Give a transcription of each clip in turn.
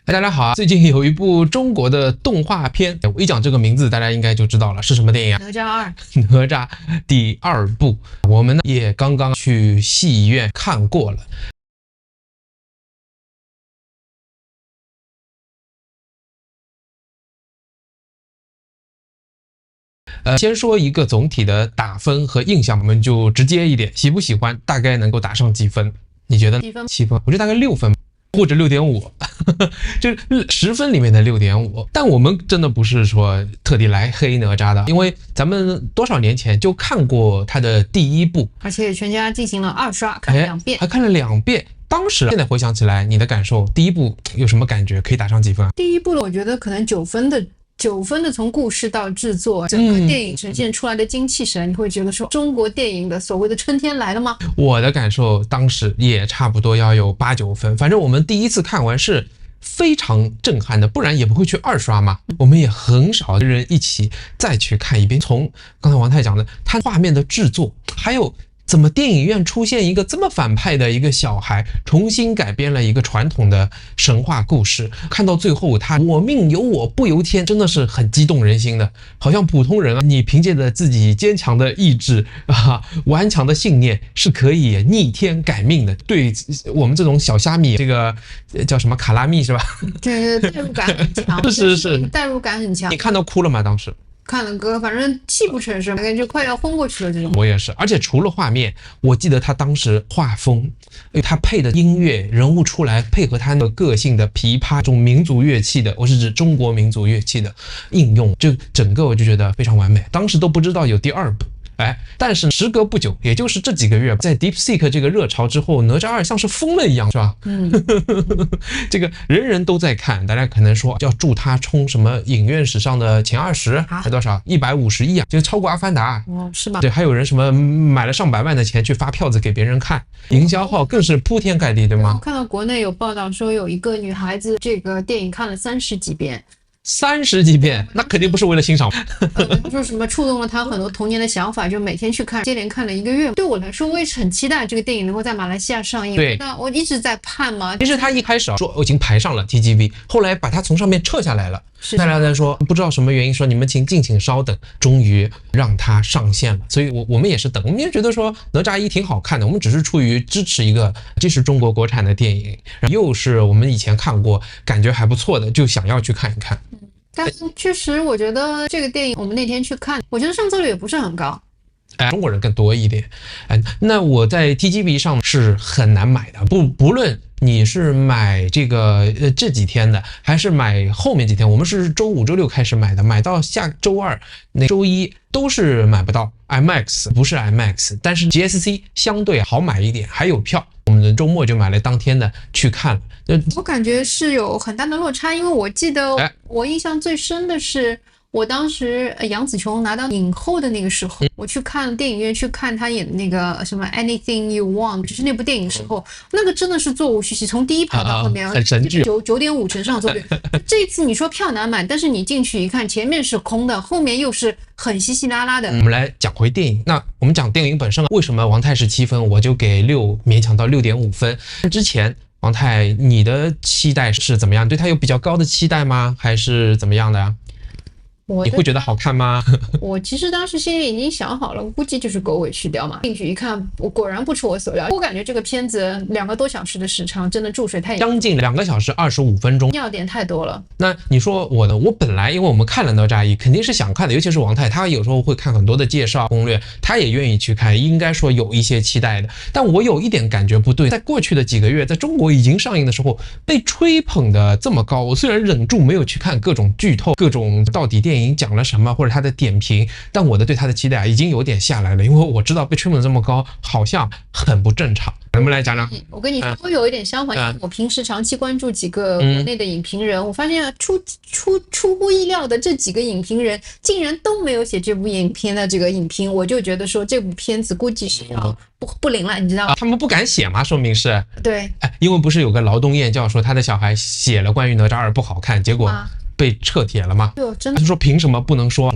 大家好啊！最近有一部中国的动画片，我一讲这个名字，大家应该就知道了是什么电影啊？哪吒二，哪吒第二部，我们呢也刚刚去戏院看过了。先说一个总体的打分和印象，我们就直接一点，喜不喜欢？大概能够打上几分？你觉得？7分，我觉得大概6分。或者6.5，就是10分里面的6.5。但我们真的不是说特地来黑哪吒的，因为咱们多少年前就看过他的第一部，而且全家进行了2刷，看了2遍，还看了2遍。当时现在回想起来，你的感受，第一部有什么感觉？可以打上几分？第一部我觉得可能9分的从故事到制作，整个电影呈现出来的精气神，你会觉得说中国电影的所谓的春天来了吗？我的感受当时也差不多要有8、9分，反正我们第一次看完是非常震撼的，不然也不会去2刷嘛。我们也很少人一起再去看一遍。从刚才王太讲的，他画面的制作，还有怎么电影院出现一个这么反派的一个小孩，重新改编了一个传统的神话故事，看到最后他我命由我不由天，真的是很激动人心的。好像普通人啊，你凭借着自己坚强的意志顽强的信念是可以逆天改命的。对我们这种小虾米，这个叫什么卡拉蜜是吧？对，代入感很强，是代入感很强。你看到哭了吗？当时看了歌，反正泣不成声，感觉快要昏过去了这种。我也是，而且除了画面，我记得他当时画风，他配的音乐，人物出来配合他那个个性的琵琶，这种民族乐器的，我是指中国民族乐器的应用，就整个我就觉得非常完美。当时都不知道有第2部。但是时隔不久，也就是这几个月，在 DeepSeek 这个热潮之后，哪吒2像是疯了一样，是吧？这个人人都在看，大家可能说要祝他冲什么影院史上的前20，还多少150亿啊，就超过阿凡达。是吧？对，还有人什么买了上百万的钱去发票子给别人看，营销号更是铺天盖地，对吗？我看到国内有报道说，有一个女孩子这个电影看了30几遍。30几遍，那肯定不是为了欣赏。说什么触动了他很多童年的想法，就每天去看，接连看了1个月。对我来说，我也是很期待这个电影能够在马来西亚上映。对，那我一直在盼嘛。其实他一开始说我已经排上了 TGV， 后来把它从上面撤下来了。大家在说不知道什么原因，说你们敬请稍等，终于让它上线了。所以我们也是等，我们也觉得说哪吒1挺好看的，我们只是出于支持一个既是中国国产的电影，又是我们以前看过感觉还不错的，就想要去看一看。但确实我觉得这个电影我们那天去看，我觉得上座率也不是很高。中国人更多一点。那我在 TGV 上是很难买的，不论你是买这个这几天的，还是买后面几天，我们是周5、周6开始买的，买到下周2、周1都是买不到。IMAX 不是 IMAX， 但是 GSC 相对好买一点，还有票。我们的周末就买了当天的去看了。我感觉是有很大的落差，因为我记得我印象最深的是，我当时杨紫琼拿到影后的那个时候，我去看电影院去看她演的那个什么 Anything You Want， 就是那部电影时候，那个真的是座无虚席，从第一排到后面很神剧，9.5成上座率。这一次你说票难买，但是你进去一看，前面是空的，后面又是很稀稀拉拉的。我们来讲回电影，那我们讲电影本身，为什么王太是7分，我就给6，勉强到6.5分。之前王太，你的期待是怎么样？对他有比较高的期待吗？还是怎么样的呀？你会觉得好看吗？我其实当时心里已经想好了，估计就是狗尾续貂嘛。进去一看，我果然不出我所料。我感觉这个片子2个多小时的时长，真的注水太将近2个小时25分钟，尿点太多了。那你说我呢？我本来因为我们看了哪吒1，肯定是想看的，尤其是王太，他有时候会看很多的介绍攻略，他也愿意去看，应该说有一些期待的。但我有一点感觉不对，在过去的几个月，在中国已经上映的时候，被吹捧的这么高，我虽然忍住没有去看各种剧透，各种到底电影讲了什么或者他的点评，但我对他的期待已经有点下来了，因为我知道被吹捧这么高好像很不正常。能不能来讲讲？我跟你说，我有一点相反，因为我平时长期关注几个国内的影评人，我发现出乎意料的，这几个影评人竟然都没有写这部影片的这个影评，我就觉得说这部片子估计是要不灵了，你知道吗？他们不敢写吗？说明是对，因为不是有个劳动燕叫说他的小孩写了关于哪吒2不好看，结果被撤帖了吗？对，真的。他说凭什么不能说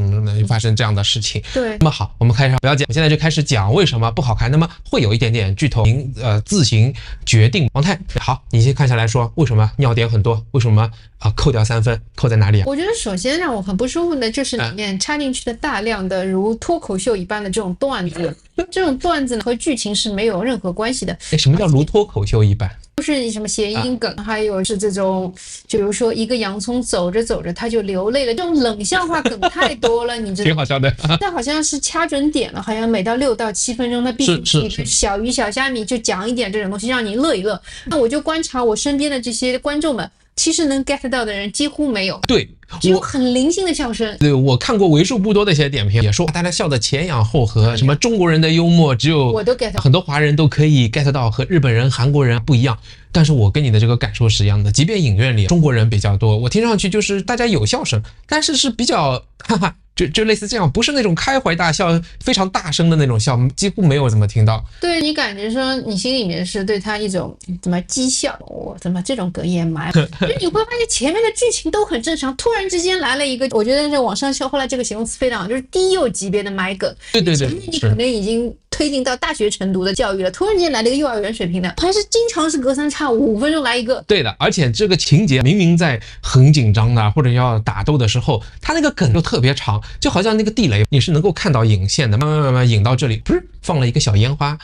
发生这样的事情？对。那么好，我们开始不要讲，我现在就开始讲为什么不好看。那么会有一点点剧透，您自行决定。王太，好，你先看下来说为什么尿点很多，为什么扣掉3分，扣在哪里？我觉得首先让我很不舒服的就是里面插进去的大量的如脱口秀一般的这种段子，这种段子呢和剧情是没有任何关系的。什么叫如脱口秀一般？就是什么谐音梗，还有是这种，就比如说一个洋葱走着走着他就流泪了，这种冷笑话梗太多了，你知道吗？挺好笑的。但好像是掐准点了，好像每到6到7分钟，他必须一个小鱼小虾米就讲一点这种东西，让你乐一乐。那我就观察我身边的这些观众们，其实能 get 到的人几乎没有。对。只有很零星的笑声。对，我看过为数不多的一些点评，也说大家笑得前仰后合，什么中国人的幽默只有我都 get 到，很多华人都可以 get 到，和日本人、韩国人不一样。但是我跟你的这个感受是一样的，即便影院里中国人比较多，我听上去就是大家有笑声，但是是比较哈哈，就类似这样，不是那种开怀大笑、非常大声的那种笑，几乎没有怎么听到。对，你感觉说你心里面是对他一种怎么讥笑，我怎么这种梗也埋，就你会发现前面的剧情都很正常，突然之间来了一个，我觉得在网上笑，后来这个形容词非常好，就是低幼级别的埋梗。对对对，前面你可能已经推进到大学程度的教育了，突然间来了一个幼儿园水平的，还是经常是隔三差五5分钟来一个。对的，而且这个情节明明在很紧张的或者要打斗的时候，他那个梗就特别长，就好像那个地雷你是能够看到引线的，慢慢引到这里，不是放了一个小烟花，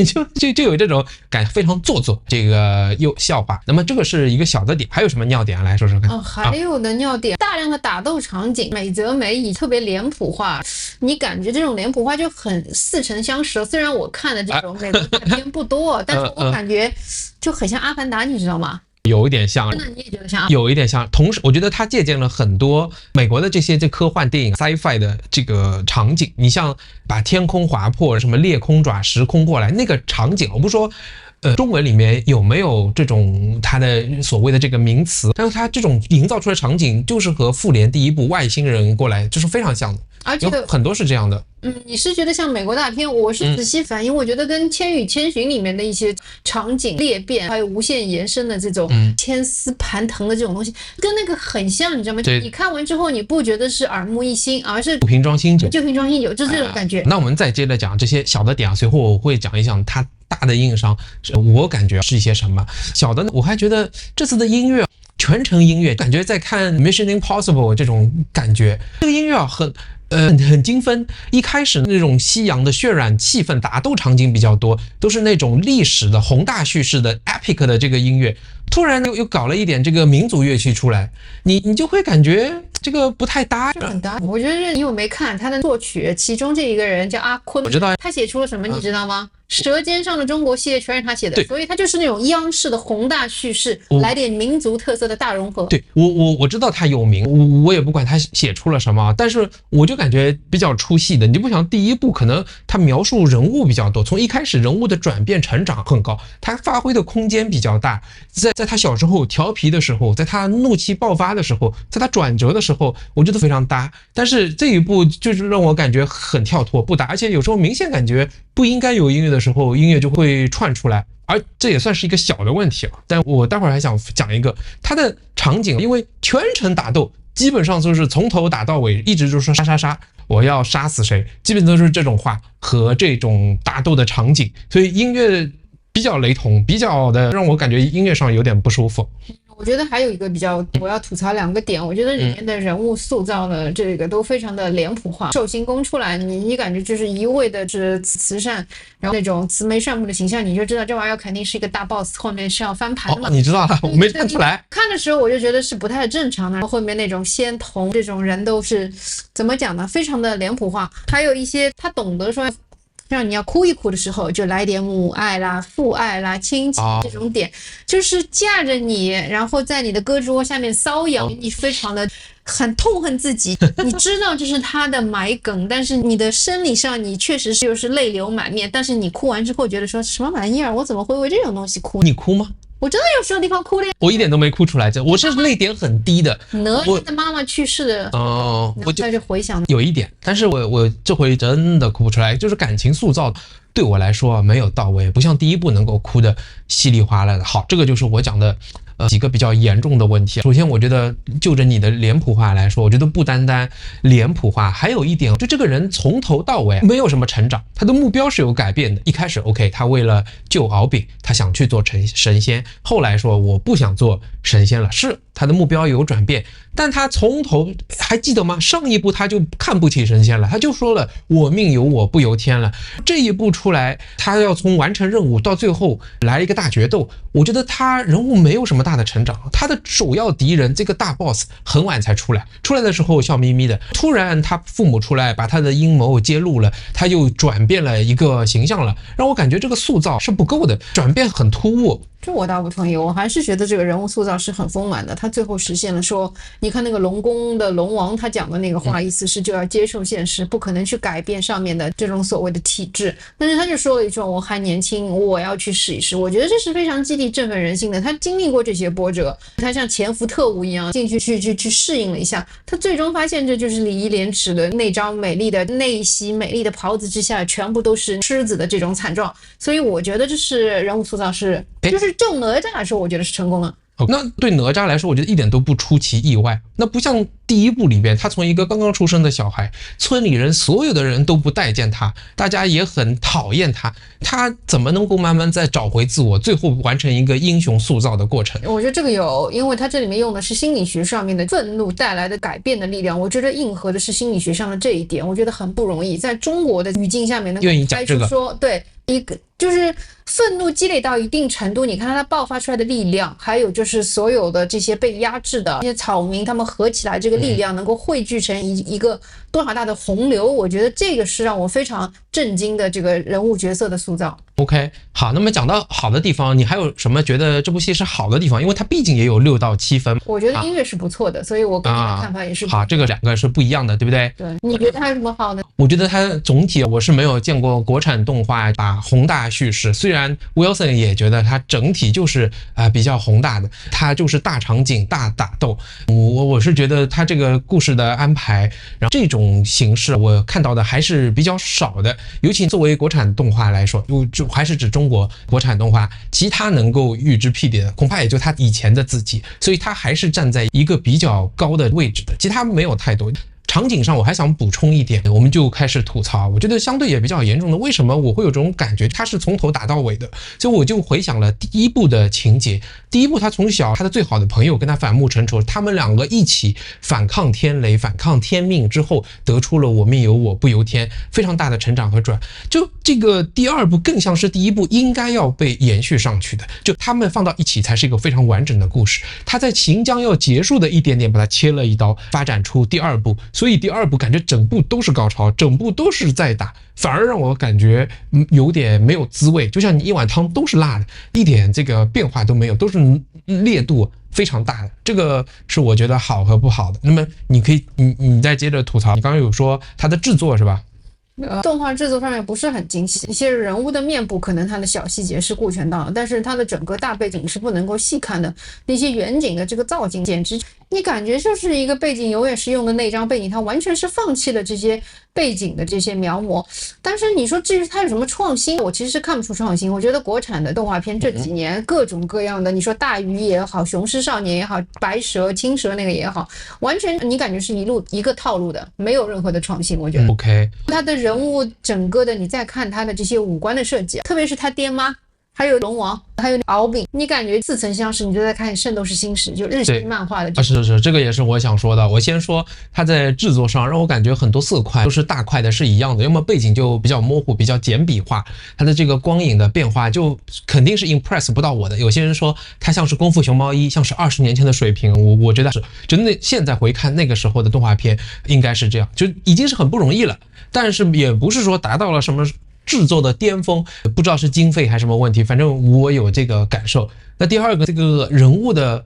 就有这种感，非常做作，这个又笑话。那么这个是一个小的点，还有什么尿点来说说看？还有的尿点，大量的打斗场景，美则美以，特别脸谱化，你感觉这种脸谱化就很似曾相识。虽然我看的这种美国大片不多，但是我感觉就很像《阿凡达》，你知道吗？有一点像，真的你也觉得像？有一点像。同时，我觉得他借鉴了很多美国的这些科幻电影 sci-fi 的这个场景。你像把天空划破，什么裂空爪时空过来那个场景，我不说。中文里面有没有这种它的所谓的这个名词？但是它这种营造出来的场景就是和复联第1部外星人过来就是非常像的，而且有很多是这样的。你是觉得像美国大片？我是仔细反映，我觉得跟《千与千寻》里面的一些场景裂变，还有无限延伸的这种千丝盘藤的这种东西，跟那个很像，你知道吗？你看完之后，你不觉得是耳目一新，而是旧瓶装新酒，旧瓶装新酒，就是这种感觉。那我们再接着讲这些小的点啊，随后我会讲一讲它大的硬伤，我感觉是一些什么小的呢？我还觉得这次的音乐全程音乐，感觉在看 Mission Impossible 这种感觉，这个音乐很精分。一开始那种西洋的渲染气氛、打斗场景比较多，都是那种历史的宏大叙事的 epic 的这个音乐，突然又搞了一点这个民族乐器出来，你就会感觉这个不太搭。很搭。我觉得因为我没看他的作曲，其中这一个人叫阿坤，我知道他写出了什么，你知道吗？舌尖上的中国系列全是他写的，所以他就是那种央视的宏大叙事，来点民族特色的大融合。对，我知道他有名，我也不管他写出了什么，但是我就感觉比较出戏的。你就不想第1部可能他描述人物比较多，从一开始人物的转变成长很高，他发挥的空间比较大，在他小时候调皮的时候，在他怒气爆发的时候，在他转折的时候，我觉得非常搭。但是这一部就是让我感觉很跳脱不搭，而且有时候明显感觉不应该有音乐的时候，音乐就会串出来，而这也算是一个小的问题了。但我待会儿还想讲一个它的场景，因为全程打斗基本上就是从头打到尾，一直就说杀杀杀，我要杀死谁，基本都是这种话和这种打斗的场景，所以音乐比较雷同，比较的让我感觉音乐上有点不舒服。我觉得还有一个比较，我要吐槽2个点。我觉得里面的人物塑造的这个都非常的脸谱化，寿星公出来，你感觉就是一味的是慈善，然后那种慈眉善目的形象，你就知道这玩意儿肯定是一个大 boss， 后面是要翻盘的嘛。你知道了，我没看出来。看的时候我就觉得是不太正常的，然后后面那种仙童这种人都是怎么讲呢？非常的脸谱化，还有一些他懂得说。让你要哭一哭的时候，就来点母爱啦、父爱啦、亲情这种点，就是架着你，然后在你的胳肢窝下面搔痒，你非常的很痛恨自己。你知道这是他的埋梗，但是你的生理上你确实是就是泪流满面，但是你哭完之后觉得说什么玩意儿，我怎么会为这种东西哭？你哭吗？我真的有时候地方哭的，我一点都没哭出来，我是泪点很低的。哪吒的妈妈去世的我就回想有一点，但是我这回真的哭不出来，就是感情塑造对我来说没有到位，不像第1部能够哭的稀里哗啦的。好，这个就是我讲的几个比较严重的问题。首先我觉得就着你的脸谱化来说，我觉得不单单脸谱化，还有一点就这个人从头到尾没有什么成长，他的目标是有改变的。一开始 OK 他为了救敖丙他想去做神仙，后来说我不想做神仙了，是他的目标有转变，但他从头还记得吗？上一步他就看不起神仙了，他就说了我命由我不由天了。这一步出来，他要从完成任务到最后来一个大决斗，我觉得他人物没有什么大的成长。他的首要敌人这个大 boss 很晚才出来的时候笑眯眯的，突然他父母出来把他的阴谋揭露了，他又转变了一个形象了，让我感觉这个塑造是不够的，转变很突兀。这我倒不同意，我还是觉得这个人物塑造是很丰满的。他最后实现了说，你看那个龙宫的龙王，他讲的那个话，意思是就要接受现实，不可能去改变上面的这种所谓的体制。但是他就说了一句，我还年轻，我要去试一试。我觉得这是非常激励振奋人心的。他经历过这些波折，他像潜伏特务一样进去去适应了一下，他最终发现这就是礼义廉耻的那张美丽的内袭，美丽的袍子之下全部都是狮子的这种惨状。所以我觉得这是人物塑造是就是就哪吒来说，我觉得是成功了。那对哪吒来说，我觉得一点都不出其意外。那不像第一部里边，他从一个刚刚出生的小孩，村里人所有的人都不待见他，大家也很讨厌他，他怎么能够慢慢再找回自我，最后完成一个英雄塑造的过程？我觉得这个有，因为他这里面用的是心理学上面的愤怒带来的改变的力量，我觉得应和的是心理学上的这一点，我觉得很不容易，在中国的语境下面能愿意讲这个说对。一个就是愤怒积累到一定程度，你看它爆发出来的力量，还有就是所有的这些被压制的这些草民，他们合起来这个力量能够汇聚成一个多少大的洪流，我觉得这个是让我非常震惊的这个人物角色的塑造。OK， 好，那么讲到好的地方，你还有什么觉得这部戏是好的地方？因为它毕竟也有6到7分。我觉得音乐是不错的，所以我跟你的看法也是好，这个两个是不一样的，对不对？对，你觉得它有什么好呢？我觉得它总体我是没有见过国产动画把宏大叙事，虽然 Wilson 也觉得它整体就是比较宏大的，它就是大场景大打斗。我是觉得它这个故事的安排，然后这种形式我看到的还是比较少的，尤其作为国产动画来说，就还是指中国国产动画，其他能够预知匹敌的恐怕也就他以前的自己，所以他还是站在一个比较高的位置的，其他没有太多。场景上我还想补充一点，我们就开始吐槽，我觉得相对也比较严重的，为什么我会有这种感觉，他是从头打到尾的，所以我就回想了第一部的情节。第一部他从小他的最好的朋友跟他反目成仇，他们两个一起反抗天雷反抗天命之后得出了我命由我不由天，非常大的成长和转。就这个第二部更像是第一部应该要被延续上去的，就他们放到一起才是一个非常完整的故事。他在行将要结束的一点点把它切了一刀，发展出第二部，所以第二部感觉整部都是高潮，整部都是在打，反而让我感觉有点没有滋味，就像你一碗汤都是辣的，一点这个变化都没有，都是烈度非常大的，这个是我觉得好和不好的。那么你可以你再接着吐槽，你刚刚有说它的制作是吧？动画制作上面不是很精细，一些人物的面部可能它的小细节是顾全到了，但是它的整个大背景是不能够细看的，那些远景的这个造景简直你感觉就是一个背景永远是用的那张背景，它完全是放弃了这些背景的这些描摹。但是你说至于它有什么创新，我其实是看不出创新。我觉得国产的动画片这几年各种各样的，你说大鱼也好，雄狮少年也好，白蛇青蛇那个也好，完全你感觉是一个套路的，没有任何的创新。我觉得 OK， 它的人物整个的你再看它的这些五官的设计，特别是他爹妈还有龙王还有敖丙，你感觉似曾相识，你就在看《圣斗士星矢》，就日系漫画的是这个也是我想说的。我先说它在制作上让我感觉很多色块都是大块的是一样的，要么背景就比较模糊比较简笔画，它的这个光影的变化就肯定是 impress 不到我的。有些人说它像是功夫熊猫1，像是20年前的水平，我觉得是真的。现在回看那个时候的动画片应该是这样，就已经是很不容易了，但是也不是说达到了什么制作的巅峰，不知道是经费还是什么问题，反正我有这个感受。那第二个，这个人物的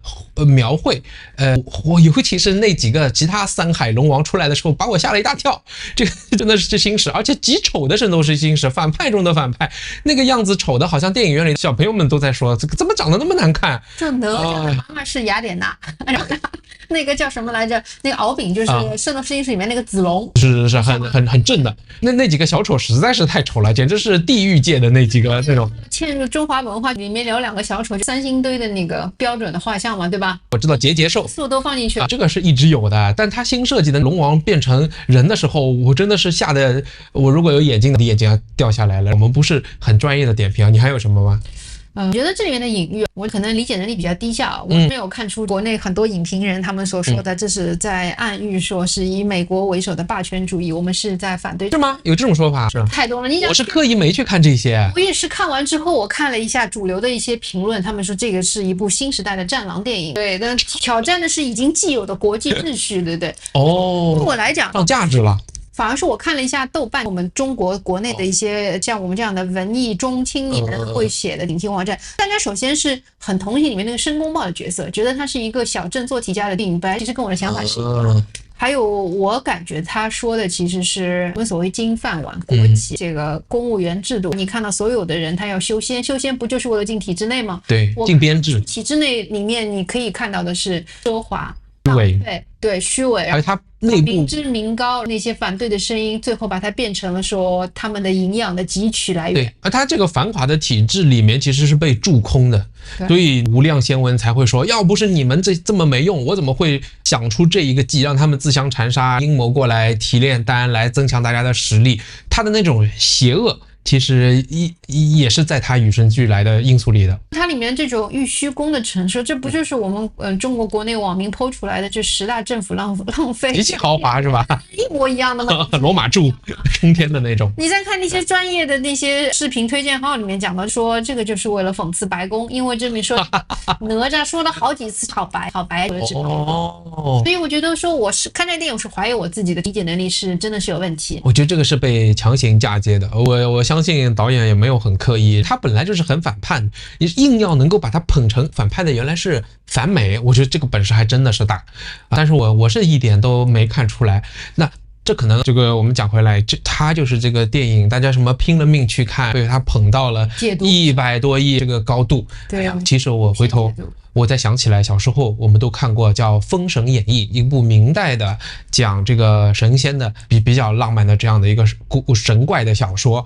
描绘，我尤其是那几个其他三海龙王出来的时候，把我吓了一大跳。这个真的是星矢，而且极丑的圣斗士星矢，反派中的反派，那个样子丑的，好像电影院里小朋友们都在说，这个怎么长得那么难看？就哪吒的妈妈是雅典娜，然后那个叫什么来着？那个敖丙就是《圣斗士星矢》里面那个子龙，是很正的。那几个小丑实在是太丑了，简直是地狱界的那几个那种。嵌入中华文化里面有2个小丑，三星堆的那个标准的画像嘛，对吧？我知道节兽素都放进去了，这个是一直有的。但他新设计的龙王变成人的时候，我真的是吓得我如果有眼镜的眼睛要掉下来了。我们不是很专业的点评啊，你还有什么吗？我觉得这里面的隐喻，我可能理解能力比较低下，我没有看出国内很多影评人他们所说的，这是在暗喻说是以美国为首的霸权主义，我们是在反对。是吗？有这种说法？是太多了。我是刻意没去看这些。我也是看完之后，我看了一下主流的一些评论，他们说这个是一部新时代的战狼电影，对，但挑战的是已经既有的国际秩序，对不对？哦，对我来讲，上价值了。反而是我看了一下豆瓣，我们中国国内的一些像我们这样的文艺中青年会写的顶级网站，大家首先是很同情里面那个申公豹的角色，觉得他是一个小镇做题家的电影班，其实跟我的想法是一样的。还有我感觉他说的其实是我们所谓金饭碗国企这个公务员制度，你看到所有的人他要修仙不就是为了进体制内吗？对，进编制。体制内里面你可以看到的是奢华。对，虚伪，还有他内部民脂民膏，那些反对的声音，最后把它变成了说他们的营养的汲取来源。对，而他这个繁华的体制里面其实是被蛀空的，所以无量仙文才会说，要不是你们这么没用，我怎么会想出这一个计，让他们自相残杀，阴谋过来提炼丹来增强大家的实力。他的那种邪恶其实也是在他与生俱来的因素里的。它里面这种欲虚功的陈设，这不就是我们中国国内网民剖出来的这10大政府浪费极其豪华是吧？一模一样的吗？罗马柱冲天的那种。你再看那些专业的那些视频推荐号里面讲的说，这个就是为了讽刺白宫，因为这里说哪吒说了好几次好白哦，所以我觉得说我是看这个电影，我是怀疑我自己的理解能力是真的是有问题。我觉得这个是被强行嫁接的，我相信导演也没有很刻意，他本来就是很反叛，你硬要能够把他捧成反派的原来是反美，我觉得这个本事还真的是大，但是我是一点都没看出来。那这可能这个我们讲回来，他就是这个电影大家什么拼了命去看，被他捧到了100多亿这个高度。对，其实我回头我再想起来，小时候我们都看过叫《封神演义》，一部明代的讲这个神仙的比较浪漫的这样的一个神怪的小说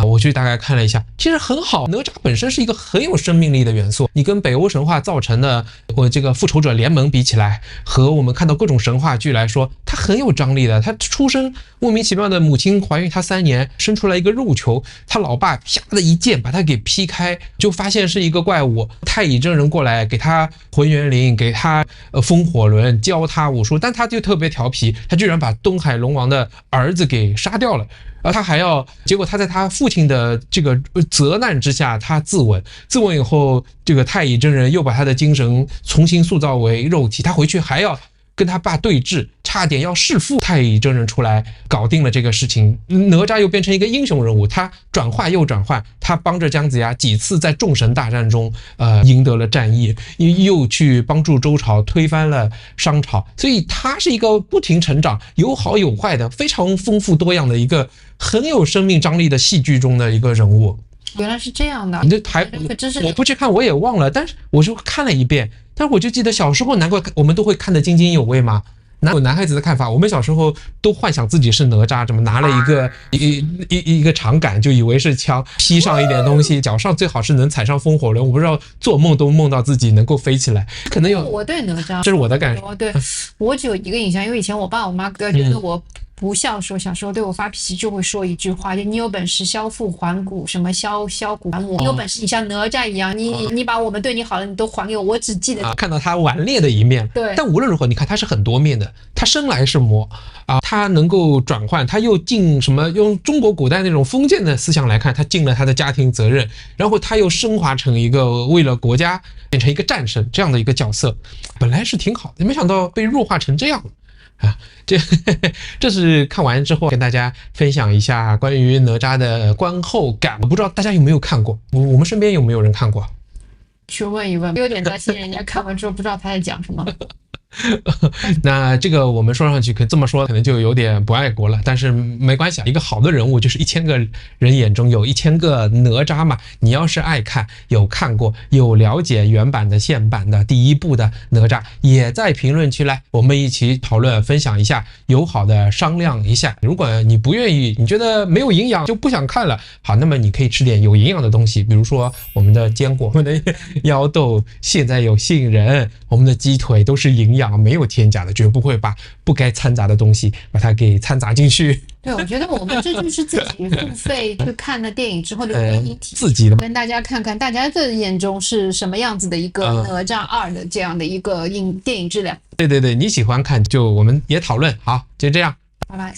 我去大概看了一下，其实很好。哪吒本身是一个很有生命力的元素，你跟北欧神话造成的这个复仇者联盟比起来，和我们看到各种神话剧来说，它很有张力的。他出生莫名其妙的，母亲怀孕他3年，生出来一个肉球，他老爸啪的一剑把他给劈开，就发现是一个怪物。太乙真人过来给他浑元灵，给他风火轮，教他武术，但他就特别调皮，他居然把东海龙王的儿子给杀掉了。他还要，结果他在他父亲的这个责难之下，他自刎以后，这个太乙真人又把他的精神重新塑造为肉体，他回去还要跟他爸对峙，差点要弑父。太乙真人出来搞定了这个事情，哪吒又变成一个英雄人物，他转换又转换，他帮着姜子牙几次在众神大战中赢得了战役，又去帮助周朝推翻了商朝，所以他是一个不停成长，有好有坏的，非常丰富多样的一个很有生命张力的戏剧中的一个人物。原来是这样的，我不去看我也忘了，但是我就看了一遍，但是我就记得小时候难怪我们都会看得津津有味嘛。哪有男孩子的看法？我们小时候都幻想自己是哪吒，怎么拿了一个长杆，就以为是枪，披上一点东西，脚上最好是能踩上风火轮。我不知道做梦都梦到自己能够飞起来，可能有。我对哪吒，这是我的感受。对，我只有一个印象，因为以前我爸我妈觉得我不孝顺，小时候对我发脾气就会说一句话，就你有本事削父还骨，什么削骨还母，你有本事你像哪吒一样，你把我们对你好了你都还给我。我只记得看到他顽劣的一面。对，但无论如何，你看他是很多面的，他生来是魔他能够转换，他又尽什么？用中国古代那种封建的思想来看，他尽了他的家庭责任，然后他又升华成一个为了国家变成一个战神这样的一个角色，本来是挺好的，没想到被弱化成这样这是看完之后跟大家分享一下关于哪吒的观后感。我不知道大家有没有看过，我们身边有没有人看过？去问一问，有点担心人家看完之后不知道他在讲什么。那这个我们说上去可这么说可能就有点不爱国了，但是没关系啊，一个好的人物就是1000个人眼中有1000个哪吒嘛。你要是爱看，有看过，有了解原版的、现版的第一部的哪吒，也在评论区来，我们一起讨论分享一下，友好的商量一下。如果你不愿意，你觉得没有营养就不想看了，好，那么你可以吃点有营养的东西，比如说我们的坚果、我们的腰豆，现在有杏仁，我们的鸡腿都是营养，没有添加的，绝不会把不该掺杂的东西把它给掺杂进去。对，我觉得我们这就是自己付费去看了电影之后的唯一体自己的，跟大家看看大家的眼中是什么样子的一个哪吒2的这样的一个电影质量。对对对，你喜欢看就我们也讨论，好，就这样，拜拜。